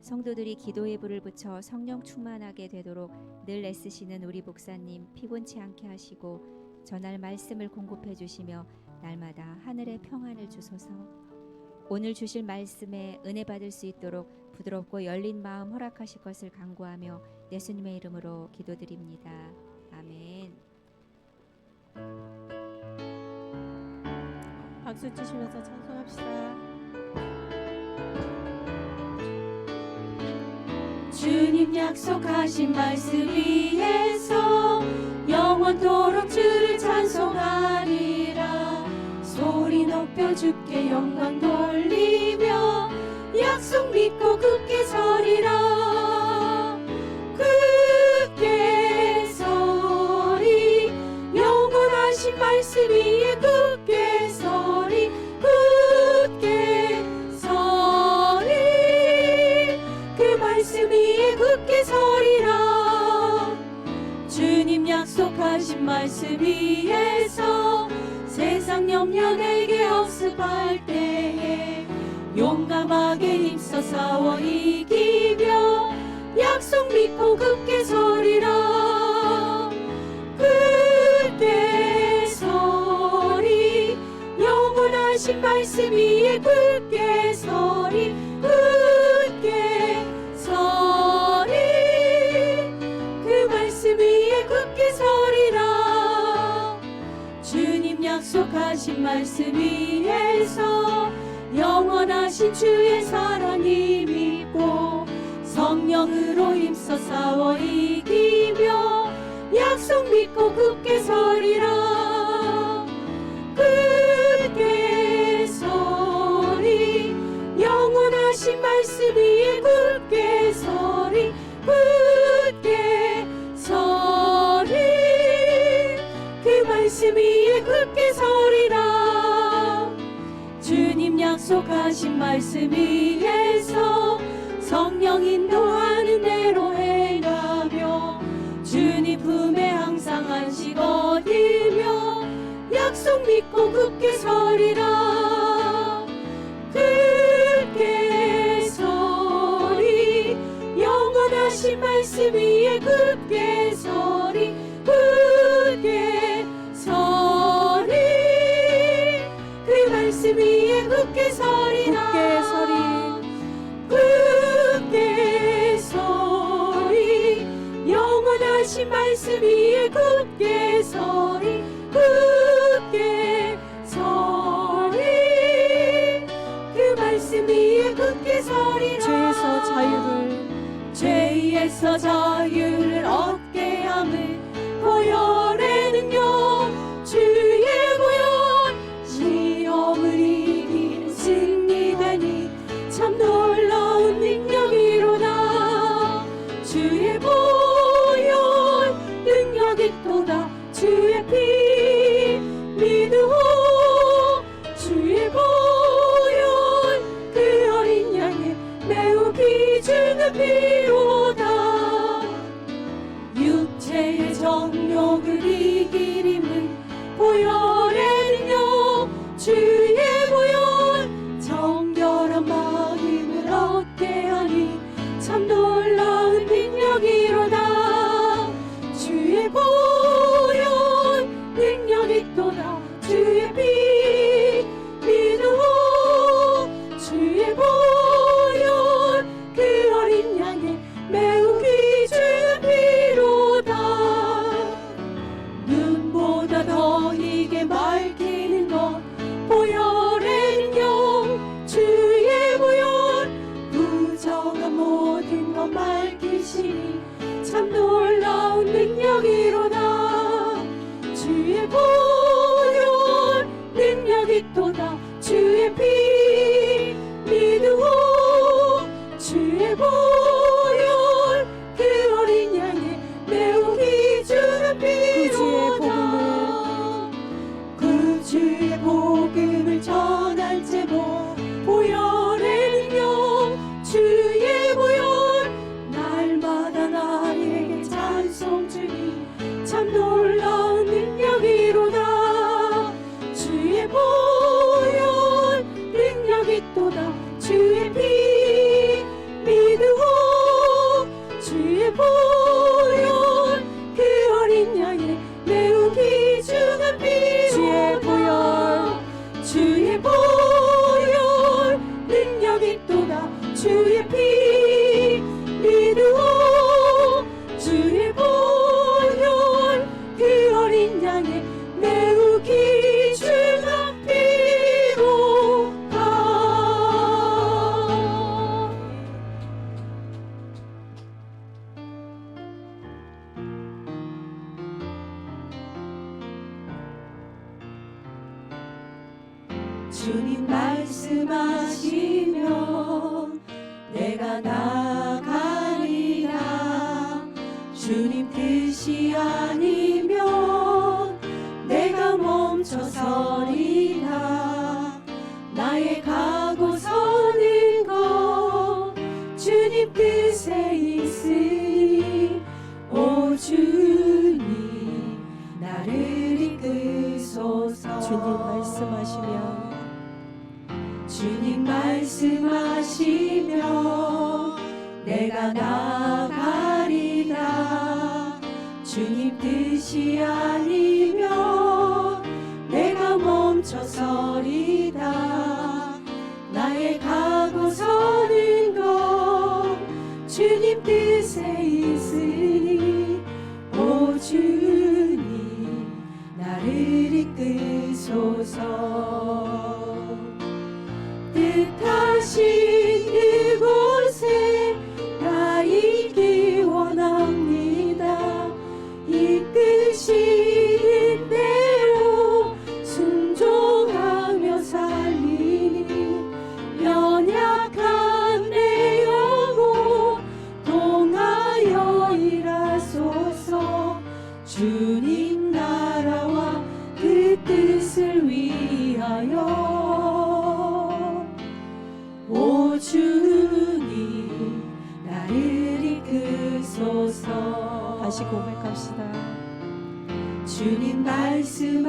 성도들이 기도의 불을 붙여 성령 충만하게 되도록 늘 애쓰시는 우리 목사님 피곤치 않게 하시고 전할 말씀을 공급해 주시며 날마다 하늘의 평안을 주소서. 오늘 주실 말씀에 은혜 받을 수 있도록 부드럽고 열린 마음 허락하실 것을 간구하며 예수님의 이름으로 기도드립니다. 아멘. 박수 치시면서 찬송합시다. 주님 약속하신 말씀 위에서 영원토록 주를 찬송하리라. 소리 높여 주께 영광 돌리며 약속 믿고 굳게 서리라. 굳게 서리 영원하신 말씀 위에 굳게 서리. 굳게 서리 그 말씀 위에 굳게 서리라. 주님 약속하신 말씀 위에서 세상 염려 내게 억습할 때에 용감하게 힘써 싸워 이기며 약속 믿고 굳게 서리라. 굳게 서리 영원하신 말씀 위에 굳게 서리. 굳게 서리 그 말씀 위에 굳게 서리라. 주님 약속하신 말씀 위에서 영원하신 주의 사랑이 믿고 성령으로 힘써 싸워 이기며 약속 믿고 굳게 서리라. 굳게 서리 영원하신 말씀 위에 굳게 서리. 굳게 서리 그 말씀 위에 굳게 서리라. 주님 약속하신 말씀 위에서 성령 인도하는 대로 행하며 주님 품에 항상 안식 얻으며 약속 믿고 굳게 서리라. 굳게 서리 영원하신 말씀 위에 굳게 서리. 굳게 서리 그 말씀 위에 굳게 서리라. 굳게 서리 영원하신 말씀 위에 굳게 서리. 굳게 서리 그 말씀 위에 굳게 서리라. 죄에서 자유를 얻게 함을 보혈의 능력 주의 보혈 시험을 이기는 승리되니 참 놀라운 능력이로다. 주의 보혈 능력이 또다. 주의 피 믿으오. 주의 보혈 그 어린 양의 매우 귀중한 피로다. 육체의 정욕을 이기림은 보혈의 능력 주의 보혈 정결한 마음을 얻게 하니 참 놀라운 능력이로다. 주의 보혈 능력이 또다. 주의 피 믿으오. 주의 보혈 그 어린 양의 매우 귀중한 피로다. 눈보다 더 이게 밝히는 것 보혈의 능력 주의 보혈 부정한 모든 것 주님 말씀하시면 내가 나가리라. 주님 뜻이 아니면 내가 멈춰서리라. 나의 가고 서는 것 주님 뜻에 있으니 오 주님 나를 이끄소서. 주님 말씀하시면 내가 나가리라. 주님 뜻이 아니면 내가 멈춰서리라. 나의 가고 서는 것 주님 뜻에 있으니 오 주님 나를 이끄소서. 뜻하신 그곳에 나 있기 원합니다. 이끄시는 대로 순종하며 살리니 연약한 내 영혼 동하여 일하소서. 주님 나라와 그 뜻을 위하여 오 주님 나를 이끄소서. 다시 고백합시다. 주님 말씀하시면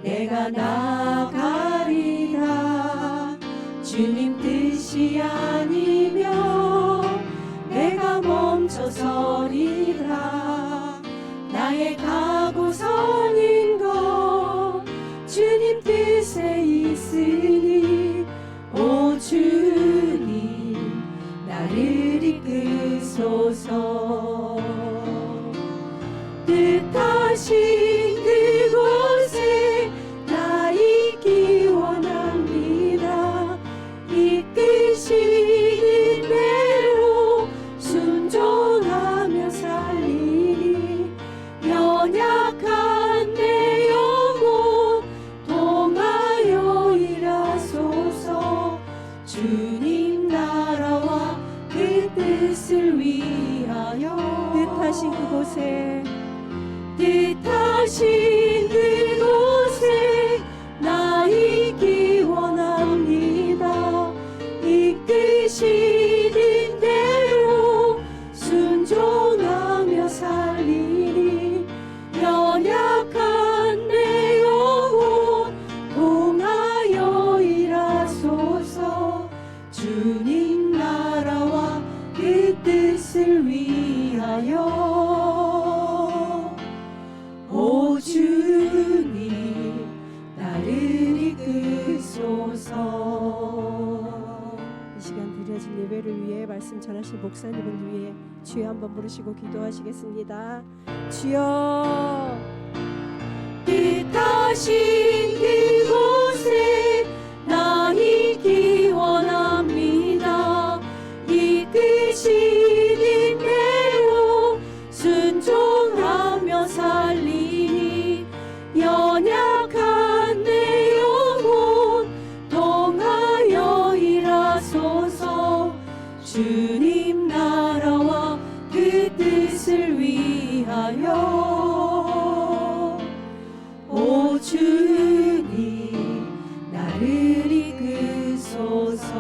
내가 나가리라. 주님 뜻이 아니면 내가 멈춰서리라. 나의 가고 서는 것 주님 뜻에 있으니 오 주님 나를 이끄소서. 뜻하신 그곳에 나 있기 원합니다. 이끄시는 대로 순종하며 살리니 연약한 내 영혼 동하여 일하소서. 주님 나라와 그 뜻을 위하여 뜻하신 그곳에 나 있기 원합니다. 이끄시는 대로 순종하며 살리니 연약한 내 영혼 동하여 일하소서. 주님 나라와 그 뜻을 위하여 오 주님 나를 이끄소서. 이 시간 드려진 예배를 위해 말씀 전하신 목사님을 위해 주여 한번 부르시고 기도하시겠습니다. 주여 뜻하신 그곳에 나 있기 원합니다. 이끄시는 대로 순종하며 살리니 연약한 내 영혼 동하여 일하소서. 주님 나라와 그 뜻을 위하여 오 주님 나를 이끄소서.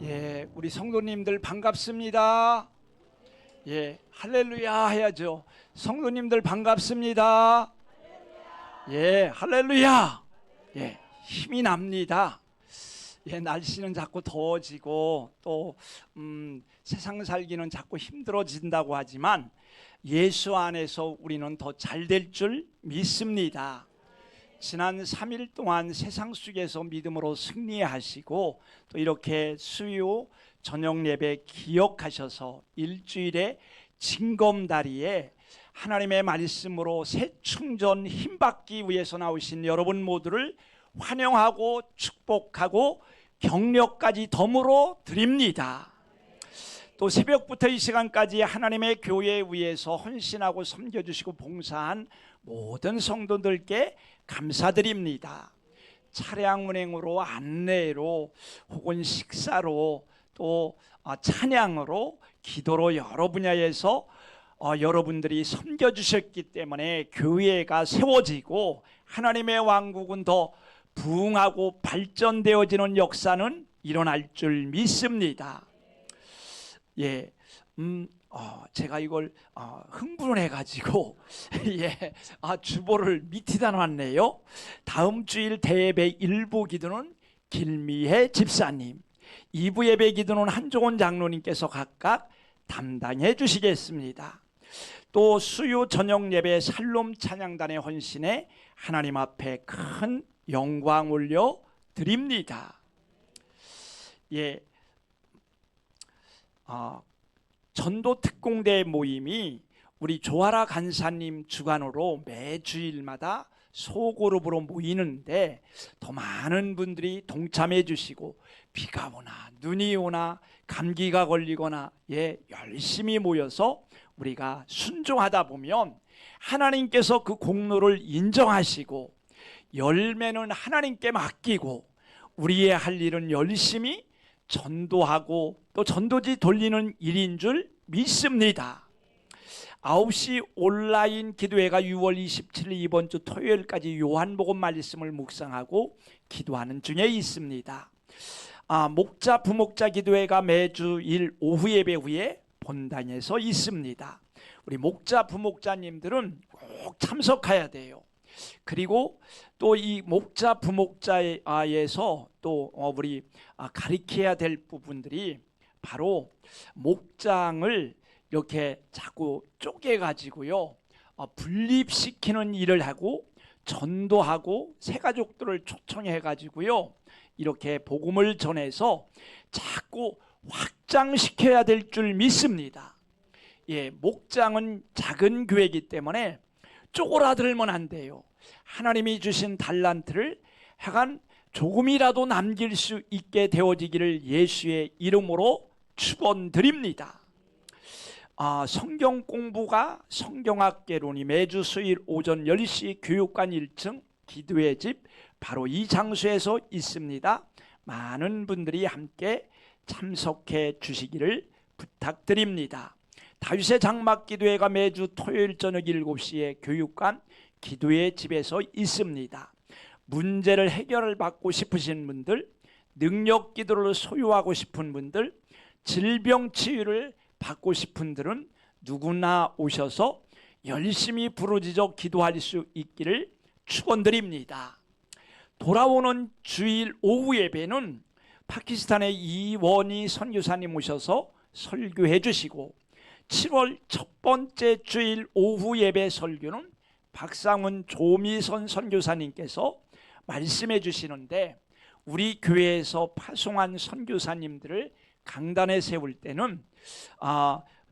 예, 우리 성도님들 반갑습니다. 예, 할렐루야 해야죠. 성도님들 반갑습니다. 예, 할렐루야. 예, 힘이 납니다. 예, 날씨는 자꾸 더워지고 또 세상 살기는 자꾸 힘들어진다고 하지만 예수 안에서 우리는 더 잘 될 줄 믿습니다. 지난 3일 동안 세상 속에서 믿음으로 승리하시고 또 이렇게 수요 저녁 예배 기억하셔서 일주일에 징검다리에 하나님의 말씀으로 새 충전 힘받기 위해서 나오신 여러분 모두를 환영하고 축복하고 격려까지 덤으로 드립니다. 또 새벽부터 이 시간까지 하나님의 교회에 위해서 헌신하고 섬겨주시고 봉사한 모든 성도들께 감사드립니다. 차량 운행으로, 안내로, 혹은 식사로, 또 찬양으로, 기도로 여러 분야에서 여러분들이 섬겨주셨기 때문에 교회가 세워지고 하나님의 왕국은 더 부흥하고 발전되어지는 역사는 일어날 줄 믿습니다. 예, 제가 이걸 흥분해가지고 주보를 밑에다 놨네요. 다음 주일 대예배 1부 기도는 길미혜 집사님, 2부 예배 기도는 한종원 장로님께서 각각 담당해 주시겠습니다. 또 수요 저녁 예배 살롬 찬양단의 헌신에 하나님 앞에 큰 영광 올려 드립니다. 예, 전도 특공대 모임이 우리 조아라 간사님 주관으로 매주일마다 소그룹으로 모이는데 더 많은 분들이 동참해 주시고 비가 오나 눈이 오나 감기가 걸리거나 열심히 모여서 우리가 순종하다 보면 하나님께서 그 공로를 인정하시고 열매는 하나님께 맡기고 우리의 할 일은 열심히 전도하고 또 전도지 돌리는 일인 줄 믿습니다. 9시 온라인 기도회가 6월 27일 이번 주 토요일까지 요한복음 말씀을 묵상하고 기도하는 중에 있습니다. 목자 부목자 기도회가 매주일 오후 예배 후에 본당에서 있습니다. 우리 목자 부목자님들은 꼭 참석해야 돼요. 그리고 또 이 목자 부목자에서 또 우리 가르쳐야 될 부분들이 바로 목장을 이렇게 자꾸 쪼개가지고요 분립시키는 일을 하고 전도하고 새가족들을 초청해가지고요 이렇게 복음을 전해서 자꾸 확장시켜야 될 줄 믿습니다. 목장은 작은 교회이기 때문에 쪼그라들면 안 돼요. 하나님이 주신 달란트를 하여간 조금이라도 남길 수 있게 되어지기를 예수의 이름으로 축원드립니다. 성경 공부가 성경학개론이 매주 수요일 오전 10시 교육관 1층 기도의 집 바로 이 장소에서 있습니다. 많은 분들이 함께 참석해 주시기를 부탁드립니다. 다윗의 장막기도회가 매주 토요일 저녁 7시에 교육관 기도의 집에서 있습니다. 문제를 해결을 받고 싶으신 분들, 능력 기도를 소유하고 싶은 분들, 질병 치유를 받고 싶은 분들은 누구나 오셔서 열심히 부르짖어 기도할 수 있기를 축원드립니다. 돌아오는 주일 오후 예배는 파키스탄의 이원희 선교사님 오셔서 설교해 주시고 7월 첫 번째 주일 오후 예배 설교는 박상훈 조미선 선교사님께서 말씀해 주시는데 우리 교회에서 파송한 선교사님들을 강단에 세울 때는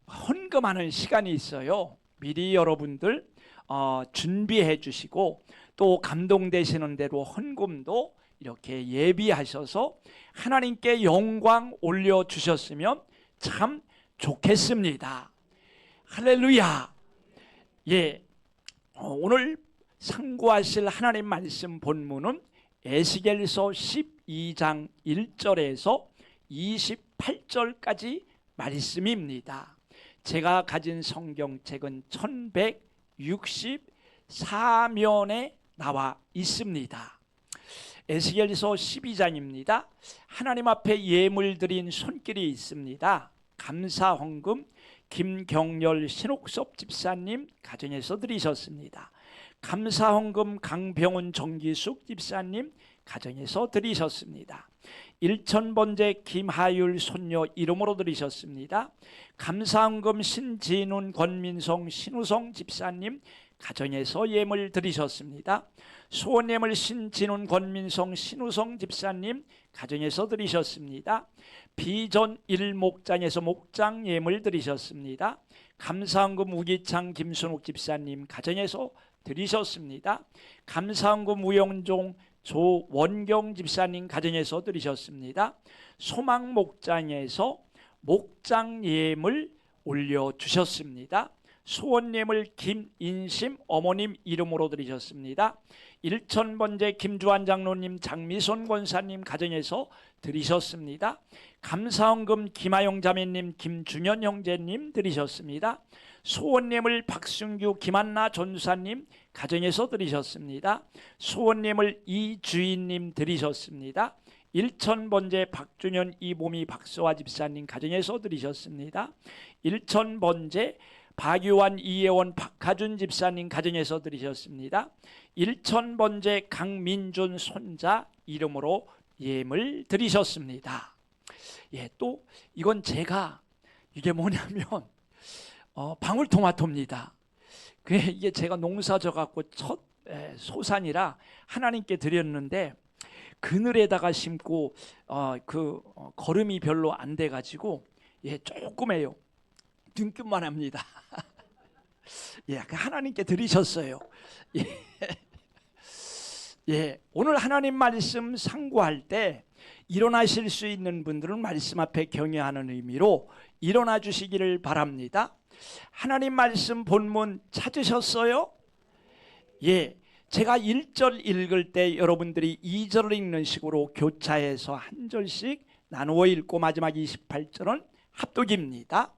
헌금하는 시간이 있어요. 미리 여러분들 준비해 주시고 또 감동되시는 대로 헌금도 이렇게 예비하셔서 하나님께 영광 올려주셨으면 참 좋겠습니다. 할렐루야. 오늘 상고하실 하나님 말씀 본문은 에스겔서 12장 1절에서 28절까지 말씀입니다. 제가 가진 성경책은 1164면에 나와 있습니다. 에스겔서 12장입니다. 하나님 앞에 예물 드린 손길이 있습니다. 감사 헌금 김경렬 신옥섭 집사님 가정에서 드리셨습니다. 감사 헌금 강병훈 정기숙 집사님 가정에서 드리셨습니다. 일천번제 김하율 손녀 이름으로 드리셨습니다. 감사 헌금 신진훈 권민성 신우성 집사님 가정에서 예물 드리셨습니다. 소원예물 신진훈 권민성 신우성 집사님 가정에서 드리셨습니다. 비전 일목장에서 목장 예물 드리셨습니다. 감사헌금 우기창 김순욱 집사님 가정에서 드리셨습니다. 감사헌금 우영종 조원경 집사님 가정에서 드리셨습니다. 소망목장에서 목장 예물 올려주셨습니다. 소원 예물 김인심 어머님 이름으로 드리셨습니다. 일천번제 김주환 장로님 장미손 권사님 가정에서 드리셨습니다. 감사헌금 김하영 자매님 김준현 형제님 드리셨습니다. 소원예물 박순규 김한나 전사님 가정에서 드리셨습니다. 소원예물 이주인님 드리셨습니다. 일천번제 박준현 이보미 박서화 집사님 가정에서 드리셨습니다. 일천번제 박유환 이예원 박하준 집사님 가정에서 드리셨습니다. 일천번제 강민준 손자 이름으로 예물 드리셨습니다. 예, 또 이건 제가 이게 뭐냐면 방울토마토입니다. 이게 제가 농사 져갖고 첫 소산이라 하나님께 드렸는데 그늘에다가 심고 거름이 별로 안 돼가지고 조그매요. 등급만 합니다. 하나님께 드리셨어요. 오늘 하나님 말씀 상고할 때 일어나실 수 있는 분들은 말씀 앞에 경외하는 의미로 일어나 주시기를 바랍니다. 하나님 말씀 본문 찾으셨어요? 제가 1절 읽을 때 여러분들이 2절을 읽는 식으로 교차해서 한 절씩 나누어 읽고 마지막 28절은 합독입니다.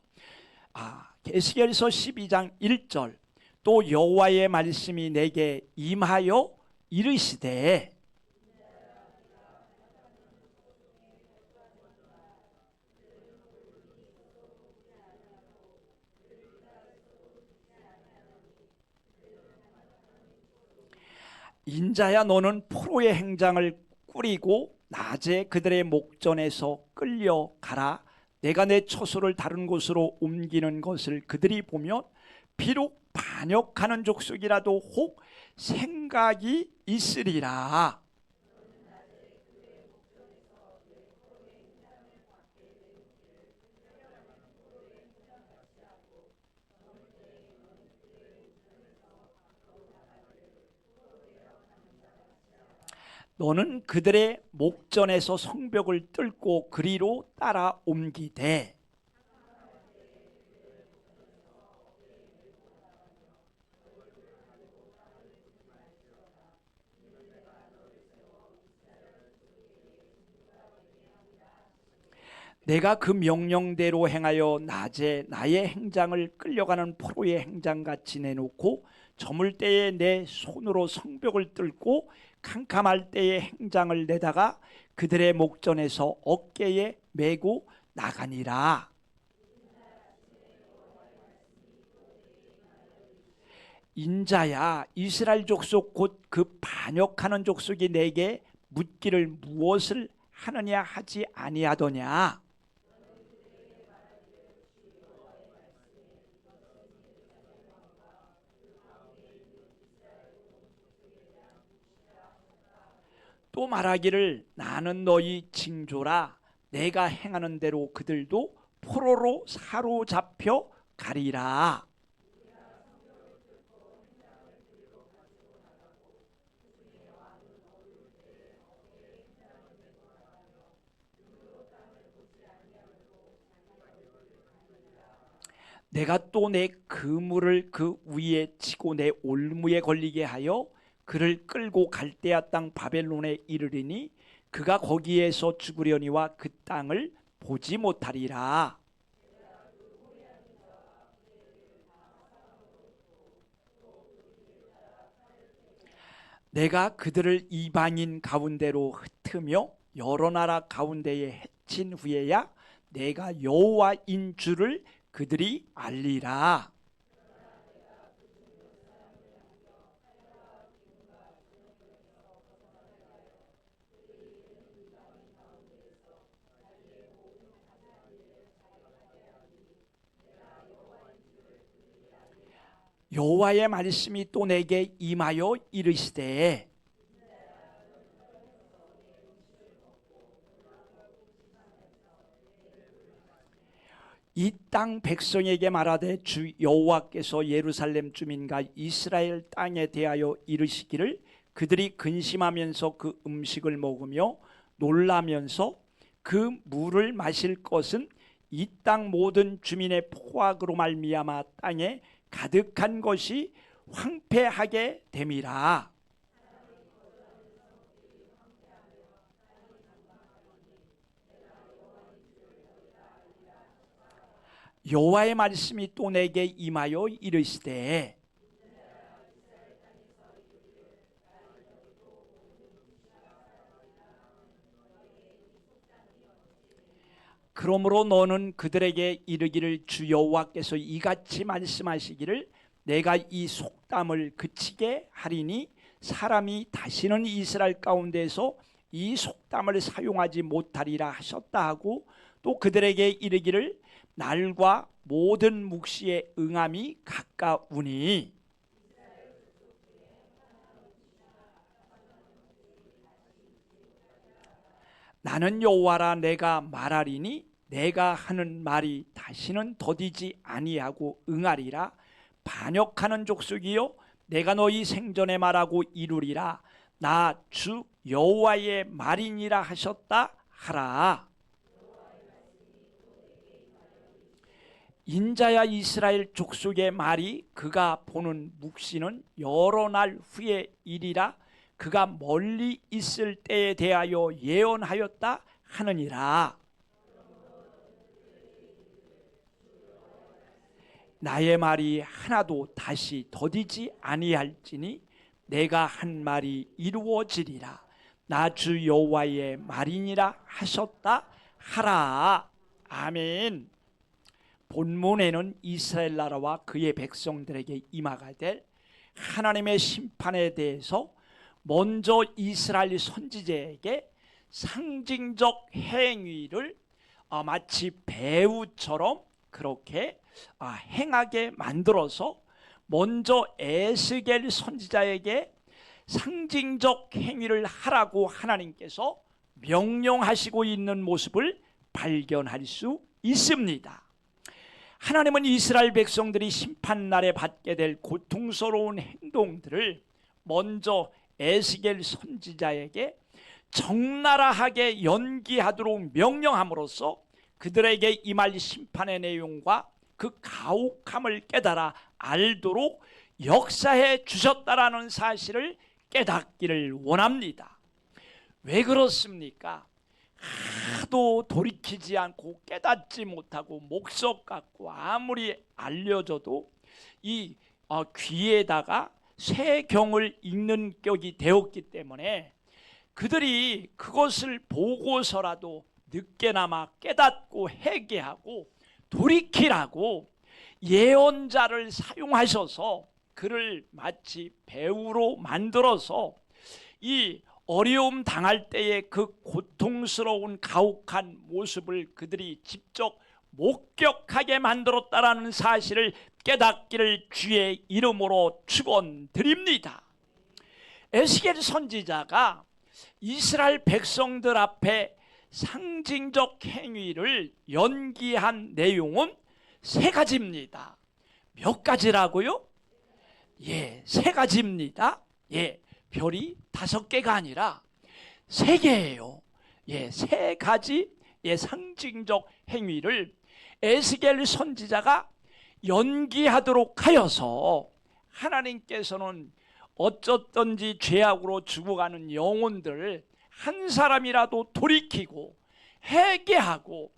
에스겔서 12장 1절 또 여호와의 말씀이 내게 임하여 이르시되 인자야 너는 포로의 행장을 꾸리고 낮에 그들의 목전에서 끌려가라. 내가 내 처소를 다른 곳으로 옮기는 것을 그들이 보면 비록 반역하는 족속이라도 혹 생각이 있으리라. 너는 그들의 목전에서 성벽을 뚫고 그리로 따라 옮기되 내가 그 명령대로 행하여 낮에 나의 행장을 끌려가는 포로의 행장같이 내놓고 저물 때에 내 손으로 성벽을 뚫고 캄캄할 때에 행장을 내다가 그들의 목전에서 어깨에 메고 나가니라. 인자야 이스라엘 족속 곧 그 반역하는 족속이 내게 묻기를 무엇을 하느냐 하지 아니하더냐. 또 말하기를 나는 너희 징조라. 내가 행하는 대로 그들도 포로로 사로잡혀 가리라. 내가 또 내 그물을 그 위에 치고 내 올무에 걸리게 하여 그를 끌고 갈대아 땅 바벨론에 이르리니 그가 거기에서 죽으려니와 그 땅을 보지 못하리라. 내가 그들을 이방인 가운데로 흩으며 여러 나라 가운데에 해친 후에야 내가 여호와인 줄을 그들이 알리라. 여호와의 말씀이 또 내게 임하여 이르시되 이 땅 백성에게 말하되 주 여호와께서 예루살렘 주민과 이스라엘 땅에 대하여 이르시기를 그들이 근심하면서 그 음식을 먹으며 놀라면서 그 물을 마실 것은 이 땅 모든 주민의 포악으로 말미암아 땅에 가득한 것이 황폐하게 됨이라. 여호와의 말씀이 또 내게 임하여 이르시되 그러므로 너는 그들에게 이르기를 주 여호와께서 이같이 말씀하시기를 내가 이 속담을 그치게 하리니 사람이 다시는 이스라엘 가운데서 이 속담을 사용하지 못하리라 하셨다 하고 또 그들에게 이르기를 날과 모든 묵시의 응함이 가까우니 나는 여호와라 내가 말하리니 내가 하는 말이 다시는 더디지 아니하고 응하리라. 반역하는 족속이요 내가 너희 생전에 말하고 이루리라. 나 주 여호와의 말이니라 하셨다 하라. 인자야 이스라엘 족속의 말이 그가 보는 묵시는 여러 날 후의 일이라. 그가 멀리 있을 때에 대하여 예언하였다 하느니라. 나의 말이 하나도 다시 더디지 아니할지니 내가 한 말이 이루어지리라. 나 주 여호와의 말이니라 하셨다 하라. 아멘. 본문에는 이스라엘 나라와 그의 백성들에게 임하가 될 하나님의 심판에 대해서 먼저 이스라엘 선지자에게 상징적 행위를 마치 배우처럼 그렇게 행하게 만들어서 먼저 에스겔 선지자에게 상징적 행위를 하라고 하나님께서 명령하시고 있는 모습을 발견할 수 있습니다. 하나님은 이스라엘 백성들이 심판날에 받게 될 고통스러운 행동들을 먼저 에스겔 선지자에게 적나라하게 연기하도록 명령함으로써 그들에게 임할 심판의 내용과 그 가혹함을 깨달아 알도록 역사해 주셨다라는 사실을 깨닫기를 원합니다. 왜 그렇습니까? 하도 돌이키지 않고 깨닫지 못하고 목석 같고 아무리 알려줘도 이 귀에다가 쇠경을 읽는 격이 되었기 때문에 그들이 그것을 보고서라도 늦게나마 깨닫고 회개하고 돌이키라고 예언자를 사용하셔서 그를 마치 배우로 만들어서 이 어려움 당할 때의 그 고통스러운 가혹한 모습을 그들이 직접 목격하게 만들었다라는 사실을 깨닫기를 주의 이름으로 축원드립니다. 에스겔 선지자가 이스라엘 백성들 앞에 상징적 행위를 연기한 내용은 세 가지입니다. 몇 가지라고요? 세 가지입니다. 별이 5개가 아니라 3개예요. 세 가지 상징적 행위를 에스겔 선지자가 연기하도록 하여서 하나님께서는 어쩌든지 죄악으로 죽어가는 영혼들을 한 사람이라도 돌이키고 회개하고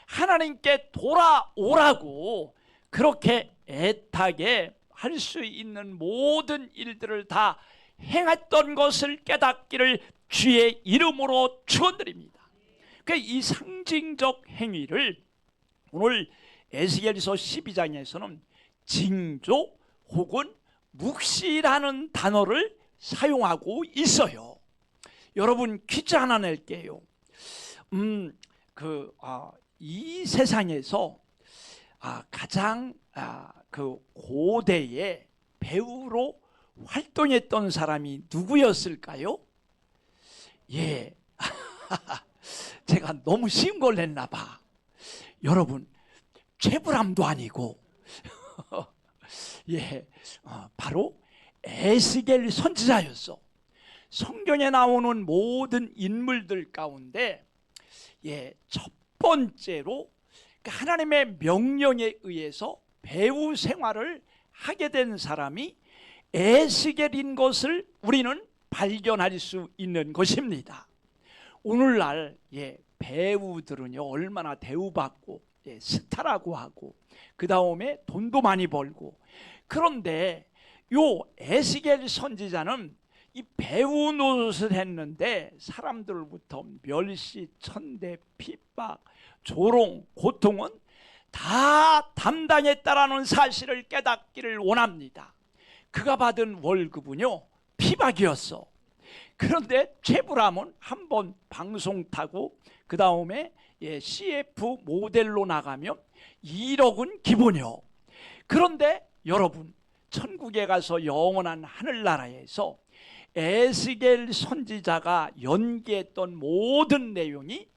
하나님께 돌아오라고 그렇게 애타게 할 수 있는 모든 일들을 다 행했던 것을 깨닫기를 주의 이름으로 축원드립니다. 그러니까 이 상징적 행위를 오늘 에스겔서 12장에서는 징조 혹은 묵시라는 단어를 사용하고 있어요. 여러분 퀴즈 하나 낼게요. 이 세상에서 가장 그 고대의 배우로 활동했던 사람이 누구였을까요? 제가 너무 쉬운 걸 냈나 봐. 여러분 최불암도 아니고 바로 에스겔 선지자였어. 성경에 나오는 모든 인물들 가운데 첫 번째로 하나님의 명령에 의해서 배우 생활을 하게 된 사람이 에스겔인 것을 우리는 발견할 수 있는 것입니다. 오늘날 배우들은요 얼마나 대우받고 스타라고 하고 그 다음에 돈도 많이 벌고, 그런데 요 에스겔 선지자는 이 배우 노릇을 했는데 사람들로부터 멸시, 천대, 핍박, 조롱, 고통은 다 담당했다라는 사실을 깨닫기를 원합니다. 그가 받은 월급은요 피박이었어. 그런데 최불암은 한번 방송 타고 그 다음에 CF 모델로 나가면 1억은 기본이요. 그런데 여러분, 천국에 가서 영원한 하늘나라에서 에스겔 선지자가 연기했던 모든 내용이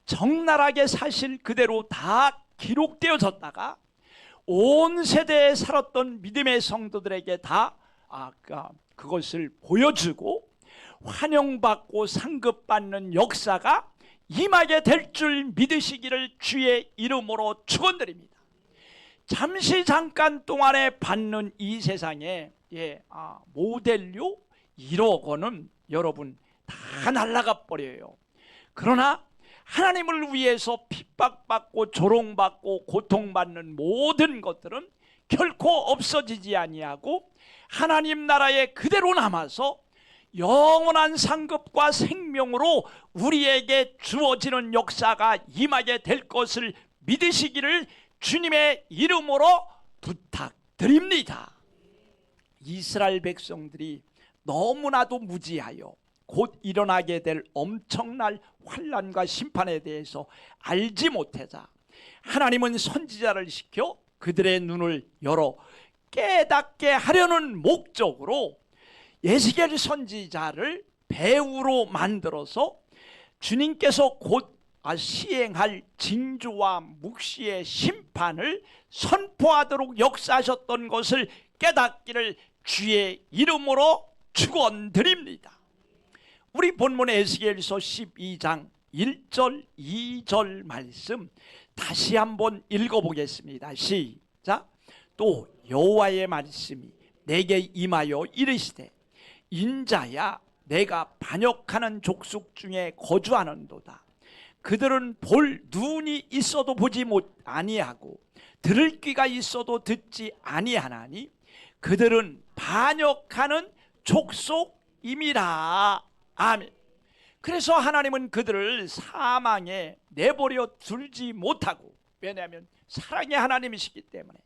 적나라하게 사실 그대로 다 기록되어졌다가 온 세대에 살았던 믿음의 성도들에게 다 그것을 보여주고 환영받고 상급받는 역사가 임하게 될 줄 믿으시기를 주의 이름으로 축원드립니다. 잠시 잠깐 동안에 받는 이 세상에 모델료 1억 원은 여러분 다 날아가 버려요. 그러나 하나님을 위해서 핍박받고 조롱받고 고통받는 모든 것들은 결코 없어지지 아니하고 하나님 나라에 그대로 남아서 영원한 상급과 생명으로 우리에게 주어지는 역사가 임하게 될 것을 믿으시기를 주님의 이름으로 부탁드립니다. 이스라엘 백성들이 너무나도 무지하여 곧 일어나게 될 엄청난 환난과 심판에 대해서 알지 못하자 하나님은 선지자를 시켜 그들의 눈을 열어 깨닫게 하려는 목적으로 에스겔 선지자를 배우로 만들어서 주님께서 곧 시행할 징조와 묵시의 심판을 선포하도록 역사하셨던 것을 깨닫기를 주의 이름으로 축원드립니다. 우리 본문 에스겔서 12장 1절 2절 말씀 다시 한번 읽어보겠습니다. 시작. 또 여호와의 말씀이 내게 임하여 이르시되 인자야, 내가 반역하는 족속 중에 거주하는도다. 그들은 볼 눈이 있어도 보지 아니하고 들을 귀가 있어도 듣지 아니하나니 그들은 반역하는 족속임이라. 아멘. 그래서 하나님은 그들을 사망에 내버려 두지 못하고, 왜냐하면 사랑의 하나님이시기 때문에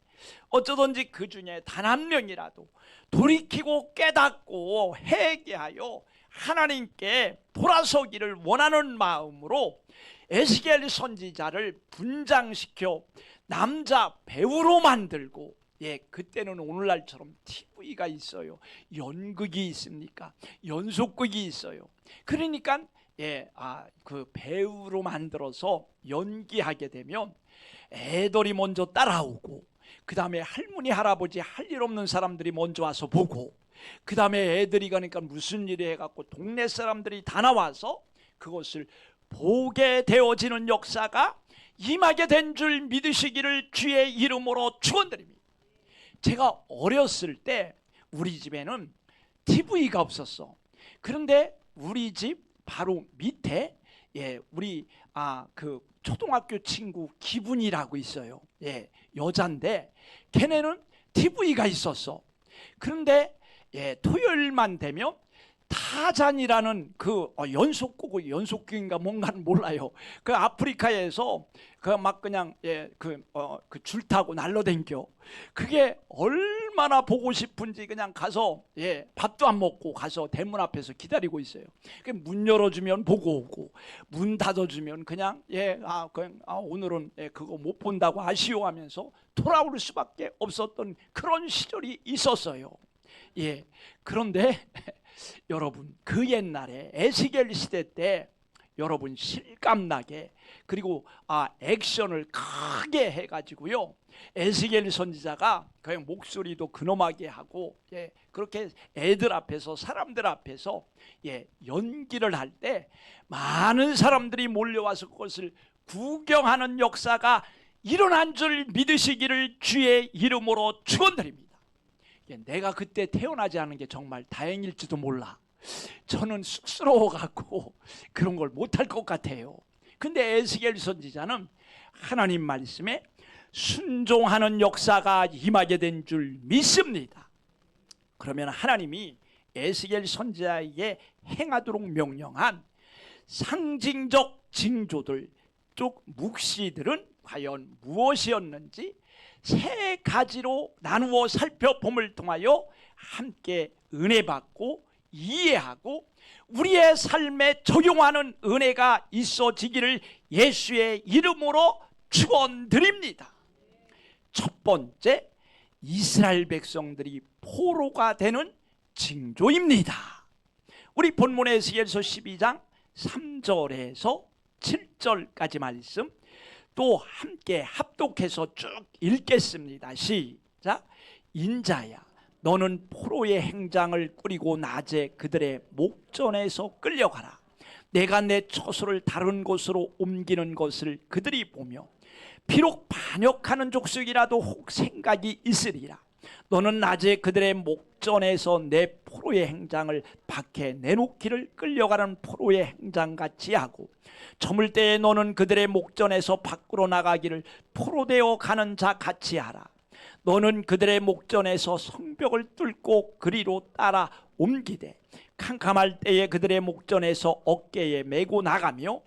어쩌든지 그 중에 단 한 명이라도 돌이키고 깨닫고 회개하여 하나님께 돌아서기를 원하는 마음으로 에스겔 선지자를 분장시켜 남자 배우로 만들고, 그때는 오늘날처럼 TV가 있어요. 연극이 있습니까? 연속극이 있어요. 그러니까 그 배우로 만들어서 연기하게 되면 애들이 먼저 따라오고, 그 다음에 할머니 할아버지 할 일 없는 사람들이 먼저 와서 보고, 그 다음에 애들이 가니까 무슨 일이 해갖고 동네 사람들이 다 나와서 그것을 보게 되어지는 역사가 임하게 된 줄 믿으시기를 주의 이름으로 축원드립니다. 제가 어렸을 때 우리 집에는 TV가 없었어. 그런데 우리 집 바로 밑에 우리 그 초등학교 친구 기분이라고 있어요. 여잔데 걔네는 TV가 있었어. 그런데 토요일만 되면 타잔이라는 그 연속극인가 뭔가는 몰라요. 그 아프리카에서 그 막 그냥 그 줄 타고 날라댕겨. 그게 얼마나 보고 싶은지 그냥 가서 밥도 안 먹고 가서 대문 앞에서 기다리고 있어요. 문 열어주면 보고 오고, 문 닫아주면 그냥 오늘은 그거 못 본다고 아쉬워하면서 돌아올 수밖에 없었던 그런 시절이 있었어요. 그런데 여러분, 그 옛날에 에스겔 시대 때 여러분 실감나게, 그리고 액션을 크게 해가지고요, 에스겔 선지자가 그냥 목소리도 근엄하게 하고 그렇게 애들 앞에서 사람들 앞에서 연기를 할 때 많은 사람들이 몰려와서 그것을 구경하는 역사가 일어난 줄 믿으시기를 주의 이름으로 축원드립니다. 내가 그때 태어나지 않은 게 정말 다행일지도 몰라. 저는 쑥스러워 갖고 그런 걸 못할 것 같아요. 근데 에스겔 선지자는 하나님 말씀에 순종하는 역사가 임하게 된 줄 믿습니다. 그러면 하나님이 에스겔 선지자에게 행하도록 명령한 상징적 징조들, 쪽 묵시들은 과연 무엇이었는지 세 가지로 나누어 살펴봄을 통하여 함께 은혜 받고 이해하고 우리의 삶에 적용하는 은혜가 있어지기를 예수의 이름으로 축원드립니다. 첫 번째, 이스라엘 백성들이 포로가 되는 징조입니다. 우리 본문의 에스겔서 12장 3절에서 7절까지 말씀 또 함께 합독해서 쭉 읽겠습니다. 시작. 인자야, 너는 포로의 행장을 꾸리고 낮에 그들의 목전에서 끌려가라. 내가 내 처소를 다른 곳으로 옮기는 것을 그들이 보며 비록 반역하는 족속이라도 혹 생각이 있으리라. 너는 낮에 그들의 목전에서 내 포로의 행장을 밖에 내놓기를 끌려가는 포로의 행장같이 하고 저물 때에 너는 그들의 목전에서 밖으로 나가기를 포로되어 가는 자 같이 하라. 너는 그들의 목전에서 성벽을 뚫고 그리로 따라 옮기되 캄캄할 때에 그들의 목전에서 어깨에 메고 나가며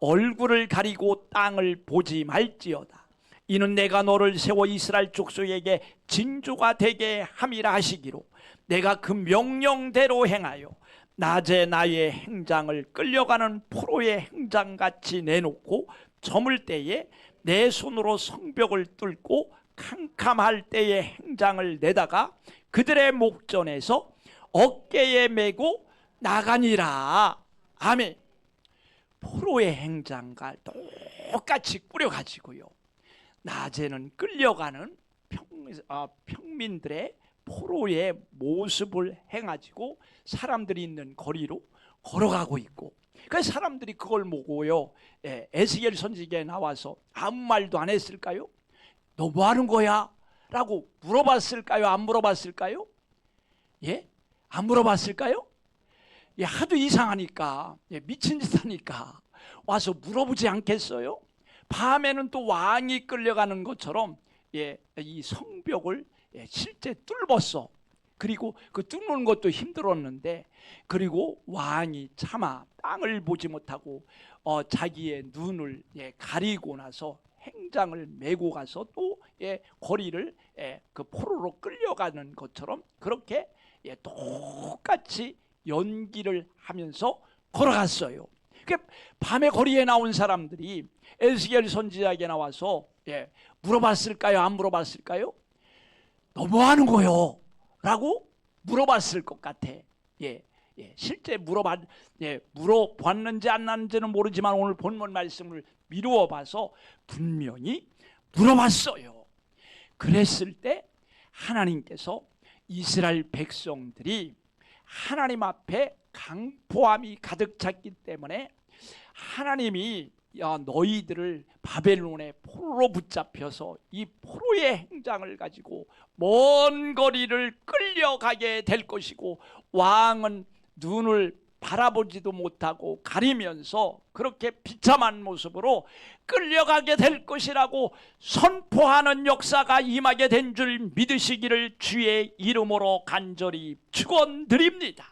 얼굴을 가리고 땅을 보지 말지어다. 이는 내가 너를 세워 이스라엘 족속에게 징조가 되게 함이라 하시기로 내가 그 명령대로 행하여 낮에 나의 행장을 끌려가는 포로의 행장같이 내놓고 저물 때에 내 손으로 성벽을 뚫고 캄캄할 때의 행장을 내다가 그들의 목전에서 어깨에 메고 나가니라. 아멘. 포로의 행장과 똑같이 꾸려가지고요, 낮에는 끌려가는 평민들의 포로의 모습을 해가지고 사람들이 있는 거리로 걸어가고 있고, 그 사람들이 그걸 보고요, 에스겔 선지자에 나와서 아무 말도 안 했을까요? 너 뭐 하는 거야? 라고 물어봤을까요? 안 물어봤을까요? 예? 안 물어봤을까요? 예, 하도 이상하니까, 미친 짓 하니까 와서 물어보지 않겠어요? 밤에는 또 왕이 끌려가는 것처럼 이 성벽을 실제 뚫었어. 그리고 그 뚫는 것도 힘들었는데, 그리고 왕이 차마 땅을 보지 못하고 자기의 눈을 가리고 나서 행장을 메고 가서 또 거리를 그 포로로 끌려가는 것처럼 그렇게 똑같이 연기를 하면서 걸어갔어요. 밤에 거리에 나온 사람들이 에스겔 선지자에게 나와서 물어봤을까요? 안 물어봤을까요? 너 뭐 하는 거요? 라고 물어봤을 것 같아. 실제 물어봤는지 안 났는지는 모르지만 오늘 본문 말씀을 미루어 봐서 분명히 물어봤어요. 그랬을 때 하나님께서 이스라엘 백성들이 하나님 앞에 강포함이 가득 찼기 때문에 하나님이 너희들을 바벨론의 포로로 붙잡혀서 이 포로의 행장을 가지고 먼 거리를 끌려가게 될 것이고 왕은 눈을 바라보지도 못하고 가리면서 그렇게 비참한 모습으로 끌려가게 될 것이라고 선포하는 역사가 임하게 된 줄 믿으시기를 주의 이름으로 간절히 축원드립니다.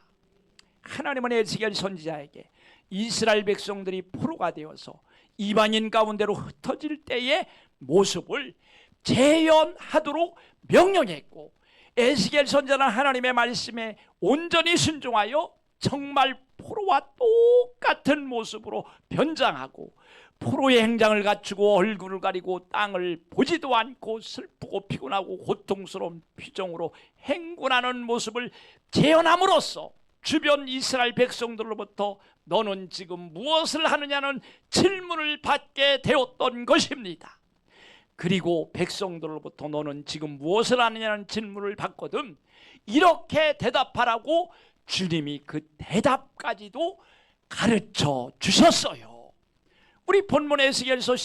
하나님은 에스겔 선지자에게 이스라엘 백성들이 포로가 되어서 이방인 가운데로 흩어질 때의 모습을 재현하도록 명령했고, 에스겔 선지자는 하나님의 말씀에 온전히 순종하여 정말 포로와 똑같은 모습으로 변장하고 포로의 행장을 갖추고 얼굴을 가리고 땅을 보지도 않고 슬프고 피곤하고 고통스러운 표정으로 행군하는 모습을 재현함으로써 주변 이스라엘 백성들로부터 너는 지금 무엇을 하느냐는 질문을 받게 되었던 것입니다. 그리고 백성들로부터 너는 지금 무엇을 하느냐는 질문을 받거든 이렇게 대답하라고 주님이 그 대답까지도 가르쳐 주셨어요. 우리 본문 에스겔서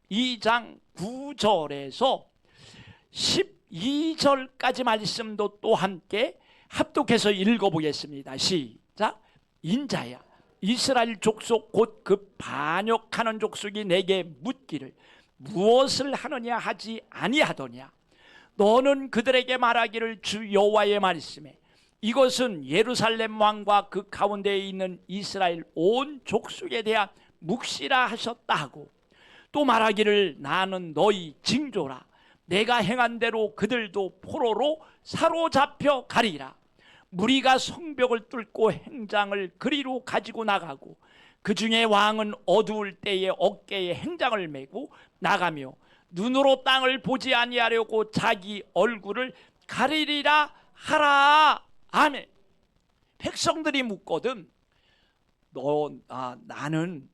12장 9절에서 12절까지 말씀도 또 함께 합독해서 읽어보겠습니다. 시작. 인자야, 이스라엘 족속 곧 그 반역하는 족속이 내게 묻기를 무엇을 하느냐 하지 아니하더냐. 너는 그들에게 말하기를 주 여호와의 말씀에 이것은 예루살렘 왕과 그 가운데에 있는 이스라엘 온 족속에 대한 묵시라 하셨다 하고, 또 말하기를 나는 너희 징조라. 내가 행한 대로 그들도 포로로 사로잡혀 가리라. 무리가 성벽을 뚫고 행장을 그리로 가지고 나가고, 그 중에 왕은 어두울 때에 어깨에 행장을 메고 나가며 눈으로 땅을 보지 아니하려고 자기 얼굴을 가리리라 하라. 아멘. 백성들이 묻거든 나는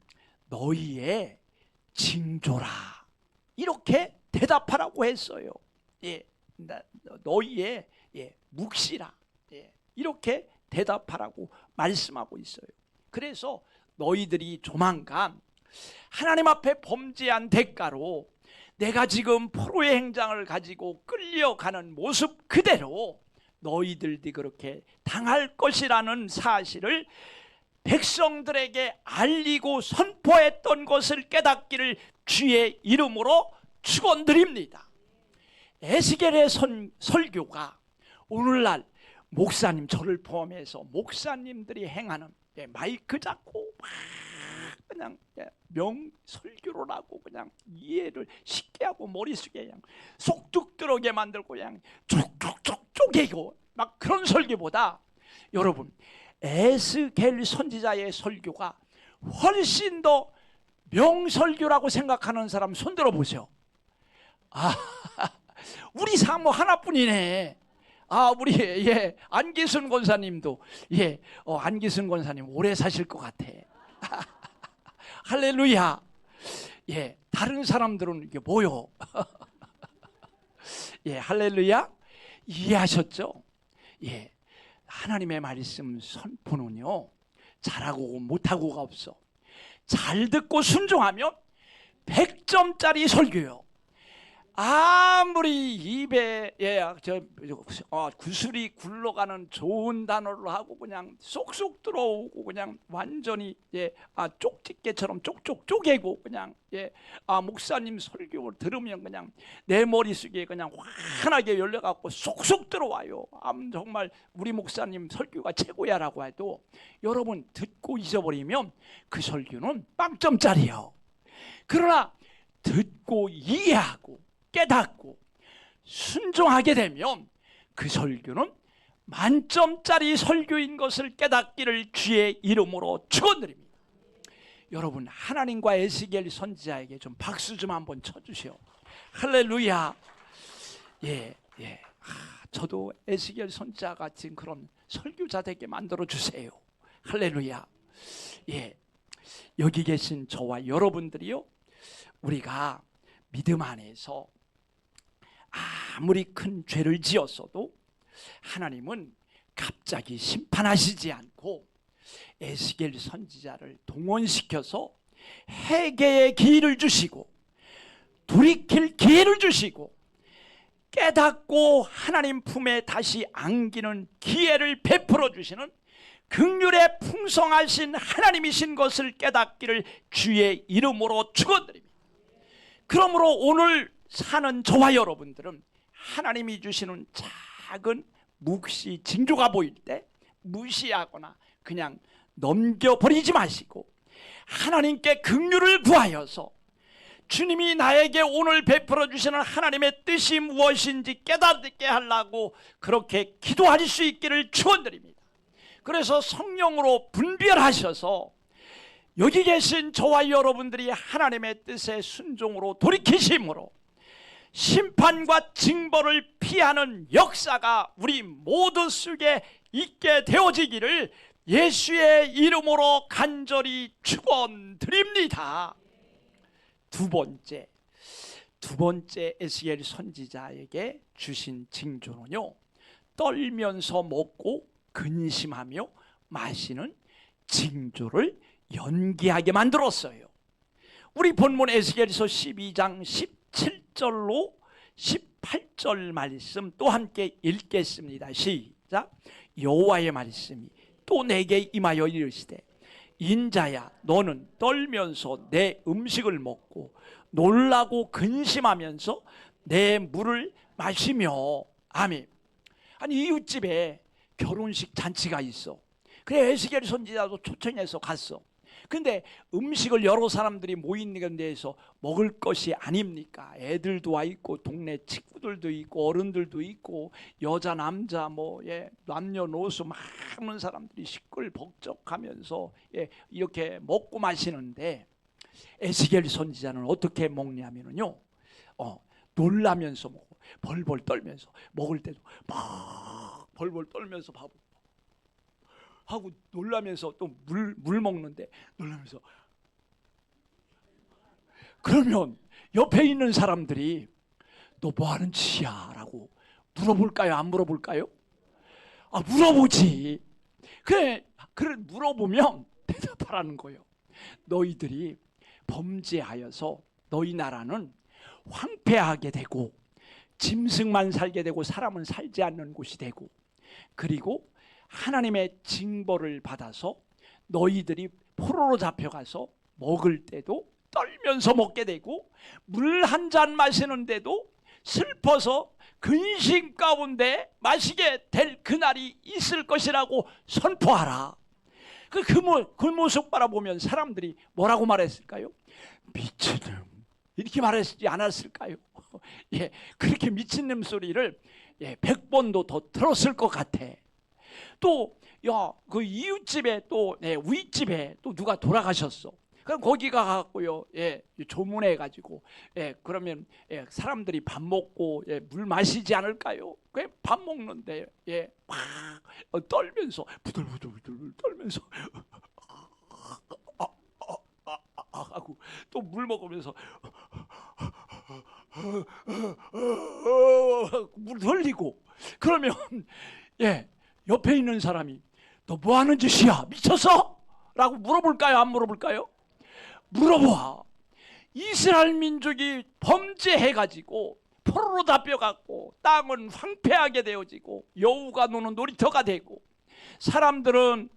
너희의 징조라, 이렇게 대답하라고 했어요. 너희의 묵시라, 이렇게 대답하라고 말씀하고 있어요. 그래서 너희들이 조만간 하나님 앞에 범죄한 대가로 내가 지금 포로의 행장을 가지고 끌려가는 모습 그대로 너희들이 그렇게 당할 것이라는 사실을 백성들에게 알리고 선포했던 것을 깨닫기를 주의 이름으로 축원드립니다. 에스겔의 설교가 오늘날 목사님, 저를 포함해서 목사님들이 행하는 마이크 잡고 막 그냥 명설교를 하고 그냥 이해를 쉽게 하고 머릿속에 그냥 속뚝 들어게 만들고 그냥 쪽쪽쪽 쪼개고 막 그런 설교보다, 여러분 에스겔 선지자의 설교가 훨씬 더 명설교라고 생각하는 사람 손 들어보세요. 우리 사모 하나뿐이네. 우리 안기순 권사님도 안기순 권사님 오래 사실 것 같아. 할렐루야. 다른 사람들은 이게 뭐요? 할렐루야. 이해하셨죠? 하나님의 말씀 선포는요, 잘하고 못하고가 없어. 잘 듣고 순종하면 100점짜리 설교요. 아무리 입에 구슬이 굴러가는 좋은 단어를 하고 그냥 쏙쏙 들어오고 그냥 완전히 쪽집게처럼 쪽쪽 쪼개고 그냥 목사님 설교를 들으면 그냥 내 머릿속에 그냥 환하게 열려갖고 쏙쏙 들어와요. 정말 우리 목사님 설교가 최고야라고 해도 여러분 듣고 잊어버리면 그 설교는 빵점짜리요. 그러나 듣고 이해하고 깨닫고 순종하게 되면 그 설교는 만점짜리 설교인 것을 깨닫기를 주의 이름으로 축원드립니다. 여러분 하나님과 에스겔 선지자에게 좀 박수 좀 한번 쳐주세요. 할렐루야. 저도 에스겔 선지자 같은 그런 설교자 되게 만들어 주세요. 할렐루야. 여기 계신 저와 여러분들이요, 우리가 믿음 안에서 아무리 큰 죄를 지었어도 하나님은 갑자기 심판하시지 않고 에스겔 선지자를 동원시켜서 회개의 기회를 주시고 돌이킬 기회를 주시고 깨닫고 하나님 품에 다시 안기는 기회를 베풀어 주시는 긍휼의 풍성하신 하나님이신 것을 깨닫기를 주의 이름으로 축원드립니다. 그러므로 오늘 사는 저와 여러분들은 하나님이 주시는 작은 묵시 징조가 보일 때 무시하거나 그냥 넘겨버리지 마시고 하나님께 긍휼을 구하여서 주님이 나에게 오늘 베풀어 주시는 하나님의 뜻이 무엇인지 깨닫게 하려고 그렇게 기도할 수 있기를 축원드립니다. 그래서 성령으로 분별하셔서 여기 계신 저와 여러분들이 하나님의 뜻에 순종으로 돌이키심으로 심판과 징벌을 피하는 역사가 우리 모두 속에 있게 되어지기를 예수의 이름으로 간절히 축원드립니다. 두 번째 에스겔 선지자에게 주신 징조는요, 떨면서 먹고 근심하며 마시는 징조를 연기하게 만들었어요. 우리 본문 에스겔서 12장 17절로 18절 말씀 또 함께 읽겠습니다. 시작. 여호와의 말씀이 또 내게 임하여 이르시되 인자야 너는 떨면서 내 음식을 먹고 놀라고 근심하면서 내 물을 마시며. 아멘. 아니 이웃집에 결혼식 잔치가 있어. 그래 에스겔 선지자도 초청해서 갔어. 근데 음식을 여러 사람들이 모이는 데에서 먹을 것이 아닙니까? 애들도 와 있고 동네 친구들도 있고 어른들도 있고 여자 남자 남녀노소 많은 사람들이 시끌벅적하면서 이렇게 먹고 마시는데 에스겔 선지자는 어떻게 먹냐면요, 놀라면서 먹고 벌벌 떨면서 먹을 때도 막 벌벌 떨면서 밥 하고 놀라면서 또 물 먹는데 놀라면서. 그러면 옆에 있는 사람들이 너 뭐 하는 짓이야? 라고 물어볼까요? 안 물어볼까요? 물어보지. 그래 물어보면 대답하라는 거예요. 너희들이 범죄하여서 너희 나라는 황폐하게 되고 짐승만 살게 되고 사람은 살지 않는 곳이 되고, 그리고 하나님의 징벌을 받아서 너희들이 포로로 잡혀가서 먹을 때도 떨면서 먹게 되고 물 한 잔 마시는데도 슬퍼서 근심 가운데 마시게 될 그날이 있을 것이라고 선포하라. 그 모습 바라보면 사람들이 뭐라고 말했을까요? 미친놈 이렇게 말했지 않았을까요? 그렇게 미친놈 소리를 100번도 더 들었을 것 같아. 또 그 이웃집에 또 윗집에 또 누가 돌아가셨어. 그럼 거기 가갖고요, 조문해 가지고 그러면 사람들이 밥 먹고 물 마시지 않을까요? 밥 먹는데 막 떨면서 부들부들 떨면서 하고 또 물 먹으면서 물 흘리고 그러면 옆에 있는 사람이 너 뭐 하는 짓이야? 미쳤어? 라고 물어볼까요? 안 물어볼까요? 물어봐. 이스라엘 민족이 범죄해가지고 포로로 잡혀갔고 땅은 황폐하게 되어지고 여우가 노는 놀이터가 되고 사람들은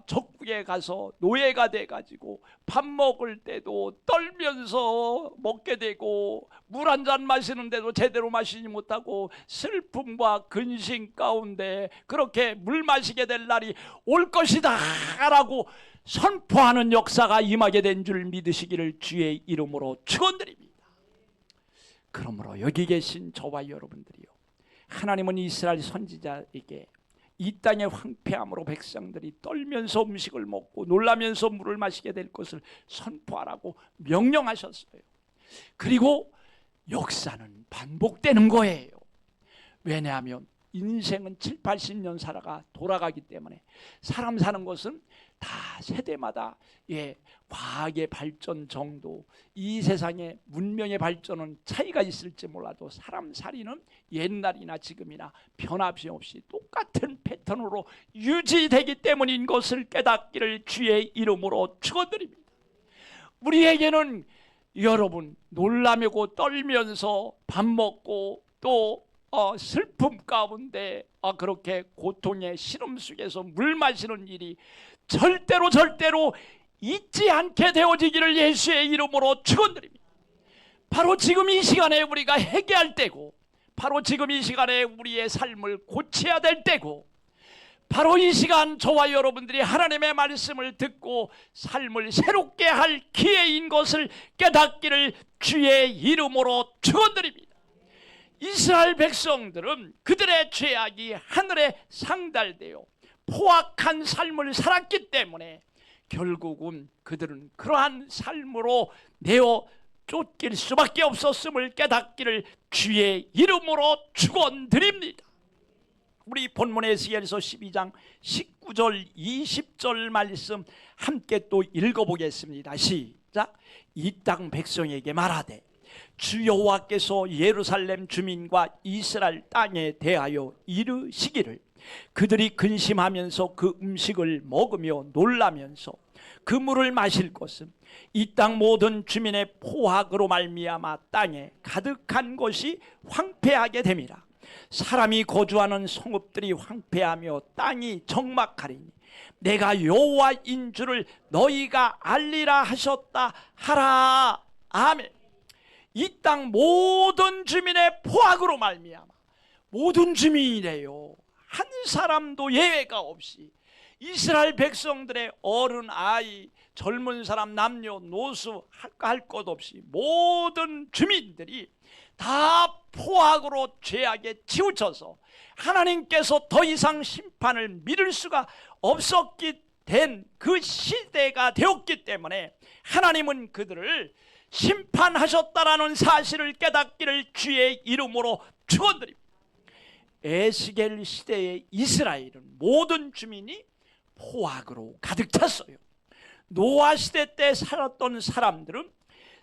적국에 가서 노예가 돼가지고 밥 먹을 때도 떨면서 먹게 되고 물 한 잔 마시는데도 제대로 마시지 못하고 슬픔과 근심 가운데 그렇게 물 마시게 될 날이 올 것이다 라고 선포하는 역사가 임하게 된 줄 믿으시기를 주의 이름으로 축원드립니다. 그러므로 여기 계신 저와 여러분들이요, 하나님은 이스라엘 선지자에게 이 땅의 황폐함으로 백성들이 떨면서 음식을 먹고 놀라면서 물을 마시게 될 것을 선포하라고 명령하셨어요. 그리고 역사는 반복되는 거예요. 왜냐하면 인생은 7, 80년 살아가 돌아가기 때문에 사람 사는 것은 다 세대마다 과학의 발전 정도, 이 세상의 문명의 발전은 차이가 있을지 몰라도 사람 살이는 옛날이나 지금이나 변함이 없이 똑같은 패턴으로 유지되기 때문인 것을 깨닫기를 주의 이름으로 축원드립니다. 우리에게는 여러분 놀라매고 떨면서 밥 먹고 또 슬픔 가운데 그렇게 고통의 시름 속에서 물 마시는 일이 절대로 잊지 않게 되어지기를 예수의 이름으로 축원드립니다. 바로 지금 이 시간에 우리가 회개할 때고, 바로 지금 이 시간에 우리의 삶을 고쳐야 될 때고, 바로 이 시간 저와 여러분들이 하나님의 말씀을 듣고 삶을 새롭게 할 기회인 것을 깨닫기를 주의 이름으로 축원드립니다. 이스라엘 백성들은 그들의 죄악이 하늘에 상달되어 포악한 삶을 살았기 때문에 결국은 그들은 그러한 삶으로 내어 쫓길 수밖에 없었음을 깨닫기를 주의 이름으로 축원드립니다. 우리 본문의 에스겔서 12장 19절 20절 말씀 함께 또 읽어보겠습니다. 시작. 이 땅 백성에게 말하되 주 여호와께서 예루살렘 주민과 이스라엘 땅에 대하여 이르시기를 그들이 근심하면서 그 음식을 먹으며 놀라면서 그 물을 마실 것은 이 땅 모든 주민의 포악으로 말미암아 땅에 가득한 것이 황폐하게 됨이라. 사람이 거주하는 성읍들이 황폐하며 땅이 적막하리니 내가 여호와인 줄을 너희가 알리라 하셨다 하라. 아멘. 이 땅 모든 주민의 포악으로 말미암아, 모든 주민이래요. 한 사람도 예외가 없이 이스라엘 백성들의 어른, 아이, 젊은 사람, 남녀, 노수 할 것 없이 모든 주민들이 다 포악으로 죄악에 치우쳐서 하나님께서 더 이상 심판을 미룰 수가 없었기 된 그 시대가 되었기 때문에 하나님은 그들을 심판하셨다라는 사실을 깨닫기를 주의 이름으로 축원드립니다. 에스겔 시대의 이스라엘은 모든 주민이 포악으로 가득 찼어요. 노아 시대 때 살았던 사람들은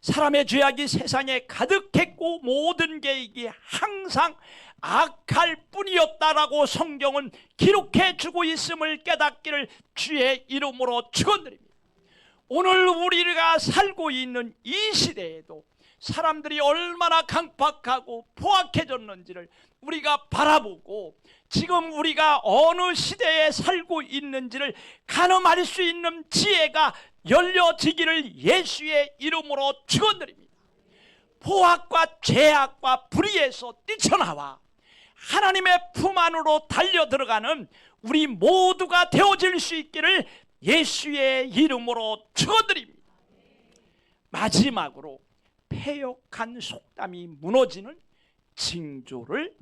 사람의 죄악이 세상에 가득했고 모든 게 이게 항상 악할 뿐이었다라고 성경은 기록해 주고 있음을 깨닫기를 주의 이름으로 축원드립니다. 오늘 우리가 살고 있는 이 시대에도 사람들이 얼마나 강팍하고 포악해졌는지를 우리가 바라보고 지금 우리가 어느 시대에 살고 있는지를 가늠할 수 있는 지혜가 열려지기를 예수의 이름으로 축원드립니다. 포악과 죄악과 불의에서 뛰쳐나와 하나님의 품 안으로 달려들어가는 우리 모두가 되어질 수 있기를 예수의 이름으로 축원드립니다. 마지막으로 패역한 속담이 무너지는 징조를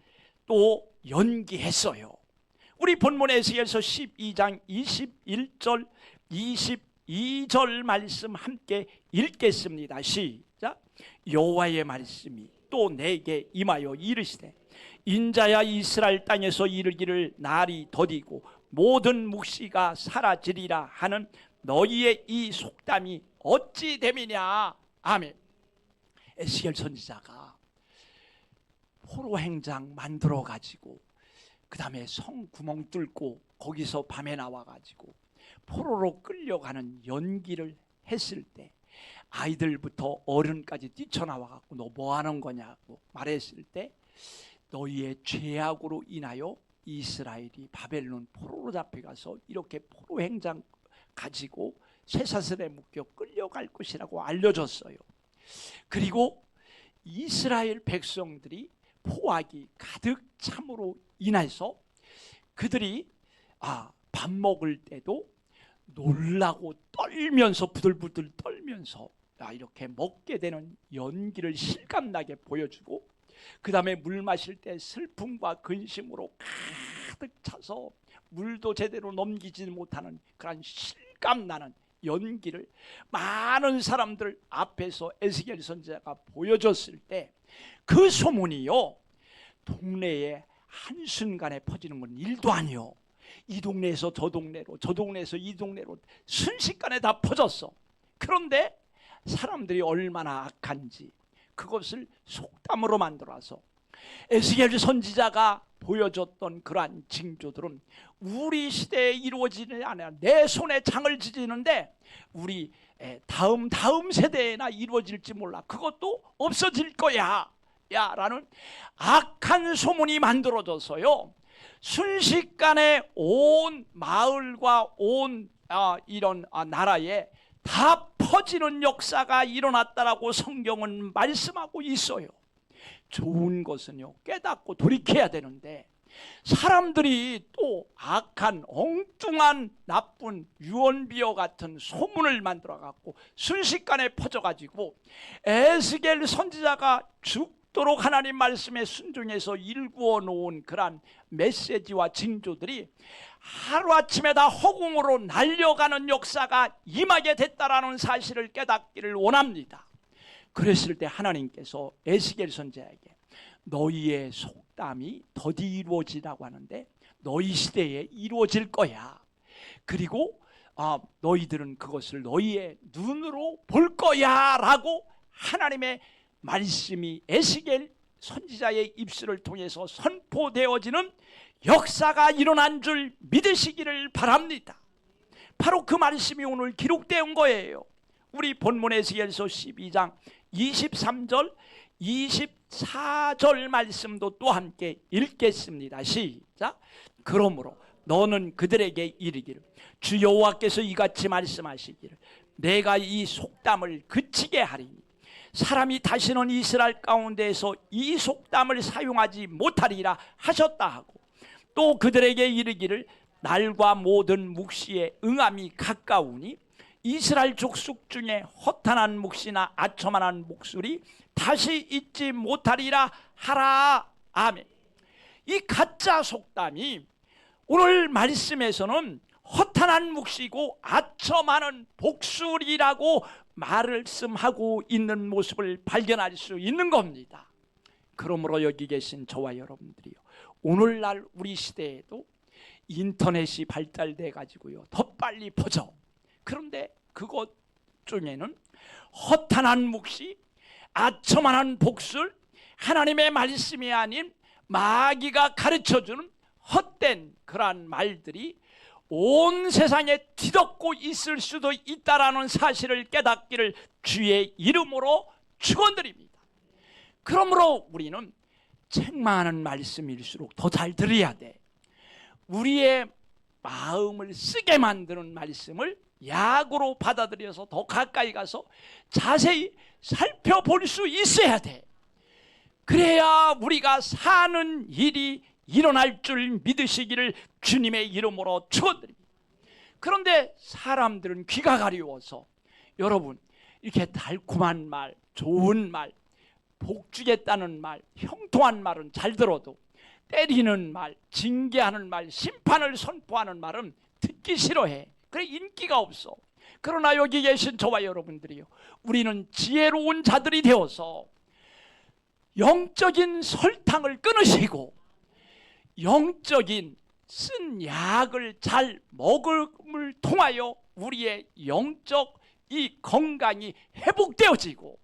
또 연기했어요. 우리 본문 에스겔서 12장 21절 22절 말씀 함께 읽겠습니다. 시작. 여호와의 말씀이 또 내게 임하여 이르시되 인자야 이스라엘 땅에서 이르기를 날이 더디고 모든 묵시가 사라지리라 하는 너희의 이 속담이 어찌 됨이냐. 아멘. 에스겔 선지자가 포로 행장 만들어 가지고 그 다음에 성 구멍 뚫고 거기서 밤에 나와 가지고 포로로 끌려가는 연기를 했을 때 아이들부터 어른까지 뛰쳐나와 갖고 너 뭐 하는 거냐고 말했을 때 너희의 죄악으로 인하여 이스라엘이 바벨론 포로로 잡혀가서 이렇게 포로 행장 가지고 쇠사슬에 묶여 끌려갈 것이라고 알려줬어요. 그리고 이스라엘 백성들이 포악이 가득 참으로 인해서 그들이 밥 먹을 때도 놀라고 떨면서 부들부들 떨면서 이렇게 먹게 되는 연기를 실감나게 보여주고 그 다음에 물 마실 때 슬픔과 근심으로 가득 차서 물도 제대로 넘기지 못하는 그런 실감나는 연기를 많은 사람들 앞에서 에스겔 선지자가 보여줬을 때 그 소문이요 동네에 한순간에 퍼지는 건 일도 아니요. 이 동네에서 저 동네로 저 동네에서 이 동네로 순식간에 다 퍼졌어. 그런데 사람들이 얼마나 악한지 그것을 속담으로 만들어서 에스겔 선지자가 보여줬던 그러한 징조들은 우리 시대에 이루어지는 아니라 내 손에 장을 지지는데 우리 다음 세대에나 이루어질지 몰라. 그것도 없어질 거야 라는 악한 소문이 만들어져서요 순식간에 온 마을과 온 이런 나라에 다 퍼지는 역사가 일어났다라고 성경은 말씀하고 있어요. 좋은 것은요 깨닫고 돌이켜야 되는데 사람들이 또 악한 엉뚱한 나쁜 유언비어 같은 소문을 만들어 갖고 순식간에 퍼져 가지고 에스겔 선지자가 죽도록 하나님 말씀에 순종해서 일구어 놓은 그러한 메시지와 징조들이 하루아침에 다 허공으로 날려가는 역사가 임하게 됐다라는 사실을 깨닫기를 원합니다. 그랬을 때 하나님께서 에스겔 선지자에게 너희의 속담이 더디 이루어지라고 하는데 너희 시대에 이루어질 거야. 그리고 너희들은 그것을 너희의 눈으로 볼 거야 라고 하나님의 말씀이 에스겔 선지자의 입술을 통해서 선포되어지는 역사가 일어난 줄 믿으시기를 바랍니다. 바로 그 말씀이 오늘 기록된 거예요. 우리 본문 에스겔서 12장 23절 24절 말씀도 또 함께 읽겠습니다. 시작. 그러므로 너는 그들에게 이르기를 주 여호와께서 이같이 말씀하시기를 내가 이 속담을 그치게 하리니 사람이 다시는 이스라엘 가운데에서 이 속담을 사용하지 못하리라 하셨다 하고, 또 그들에게 이르기를 날과 모든 묵시의 응함이 가까우니 이스라엘 족속 중에 허탄한 묵시나 아첨한 목소리 다시 잊지 못하리라 하라. 아멘. 이 가짜 속담이 오늘 말씀에서는 허탄한 묵시고 아첨하는 복술이라고 말씀하고 있는 모습을 발견할 수 있는 겁니다. 그러므로 여기 계신 저와 여러분들이요, 오늘날 우리 시대에도 인터넷이 발달돼 가지고요 더 빨리 퍼져. 그런데 그것 중에는 허탄한 묵시, 아첨한 복술, 하나님의 말씀이 아닌 마귀가 가르쳐주는 헛된 그러한 말들이 온 세상에 뒤덮고 있을 수도 있다라는 사실을 깨닫기를 주의 이름으로 축원드립니다. 그러므로 우리는 책망하는 말씀일수록 더 잘 들어야 돼. 우리의 마음을 쓰게 만드는 말씀을 약으로 받아들여서 더 가까이 가서 자세히 살펴볼 수 있어야 돼. 그래야 우리가 사는 일이 일어날 줄 믿으시기를 주님의 이름으로 축원드립니다. 그런데 사람들은 귀가 가려워서, 여러분, 이렇게 달콤한 말, 좋은 말, 복 주겠다는 말, 형통한 말은 잘 들어도 때리는 말, 징계하는 말, 심판을 선포하는 말은 듣기 싫어해. 그래 인기가 없어. 그러나 여기 계신 저와 여러분들이요, 우리는 지혜로운 자들이 되어서 영적인 설탕을 끊으시고 영적인 쓴 약을 잘 먹음을 통하여 우리의 영적 이 건강이 회복되어지고